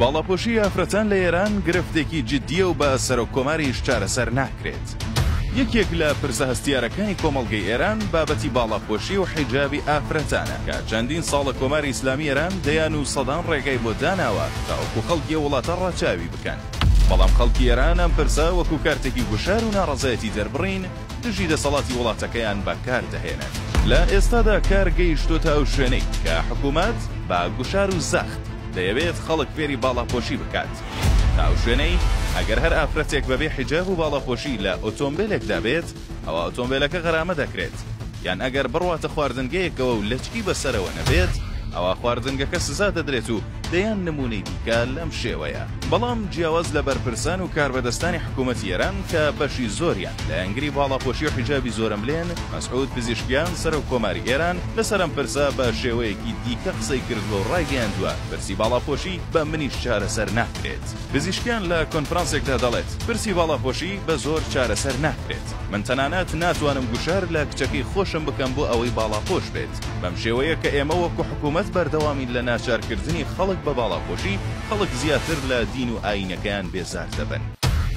باڵاپۆشی ئافرەتان لە ئێران گرفتێکی جددیە و بە سەرۆکۆماریش چارەسەر ناکرێت. یەکێک لە پرسە هەستیارەکانی کۆمەڵگەی ئێران بابەتی باڵاپۆشی و حیجابی ئافرەتانە کە چەندین ساڵە کۆماری ئیسلامی ئێران دەیان و سەدان ڕێگای بۆ داناوە تاوەکو خەڵکی وڵاتە ڕاچاوی بکەن. بەڵام خەڵکی ئێران ئەم پرسە وەکو کارتێکی گوشار و ناڕەزایەتی دەربڕین دژی دەسەڵاتی وڵاتەکەیان بەکار دەهێنن. لە ئێستادا کار گەیشتۆتە ئەو شوێنەی کە حکوومەت بە گوشار و زەخت دەیەوێت خەڵک فێری باڵاپۆشی بکات. تاو شوێنەی ئەگەر هەر ئافرەتێک بەبێ حیجاب و باڵاپۆشی لە ئۆتۆمبیلێکدا بێت ئەوە ئۆتۆمبیلەکە غەرامە دەکرێت، یان ئەگەر بڕواتە خواردنگەیەکەوە و لەچکی بەسەرەوە نەبێت ئەوە خواردنگەکە سزا دەدرێت و دەیان نمونەی دیکە لەم شێوەیە. بەڵام جیاواز لە بەرپرسان و کاربەدەستانی حکوومەتی ئێران کە بەشی زۆریان لە ئەنگری باڵاپۆشی و حیجابی زۆرەملێن، مەسعود پزیشکیان سەرۆک کۆماری ئێران لەسەر ئەم پرسە بە شێوەیەکی دیکە قسەی کردووە و ڕایگەیاندووە پرسی باڵاپۆشی بە منیش چارەسەر ناکرێت. پزیشکیان لە کۆنفرانسێکدا دەڵێت پرسی باڵاپۆشی بە زۆر چارەسەر ناکرێت. من تەنانەت ناتوانم گوشار لە کچەکەی خۆشم بکەم بۆ ئەوەی باڵاپۆش بێت. بەم شێوەیە کە ئێمە وەکو حکوومەت بەردەوامین لە ناچارکردنی خەڵک بە باڵاپۆشی، خەڵک زیاتر لە دین و ئاینەکەیان بێزار دەبن.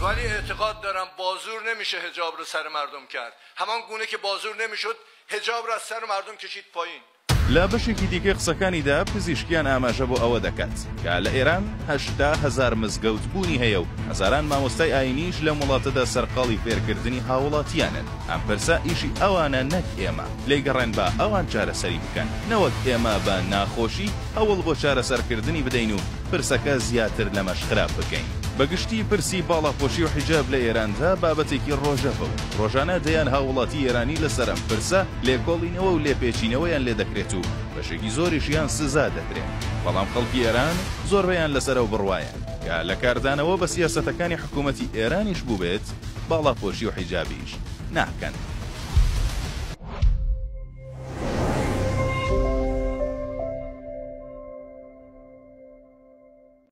ولی اعتقاد دارم بازور نمیشه حجاب رو سر مردم کرد، همان گونه که بازور نمیشد حجاب رو از سر مردم کشید پایین. لە بەشێکی دیکە قسەکانیدا پزیشکیان ئاماژە بۆ ئەوە دەکات کە لە ئێران 80,000 مزگەوت بوونی هەیە و هەزاران مامۆستای ئاینیش لە وڵاتەدا سەرقاڵی فێرکردنی هاوڵاتیانن. ئەم پرسە ئیشی ئەوانە نەک ئێمە، لێگەڕێن بە ئەوان چارەسەری بکەن، نەوەک ئێمە بە ناخۆشی هەوڵ بۆ چارەسەرکردنی بدەین و پرسەکە زیاتر لەمەش خراپ بکەین. بەگشتی پرسی باڵاپۆشی و حیجاب لە ئێراندا بابەتێکی ڕۆژەفە و ڕۆژانە دەیان هاوڵاتی ئێرانی لەسەرم پرسە لێکۆڵینەوە و لێپێچینەوەیان لێ دەکرێت و بەشێکی زۆریشیان سزا دەدرێت. بەڵام خەڵکی ئێران زۆربەیان لەسەرەوە بڕوایان کە لە کاردانەوە بە سیاسەتەکانی حکوومەتی ئێرانیش بوو بێت باڵاپۆشی و حیجابیش ناکەن.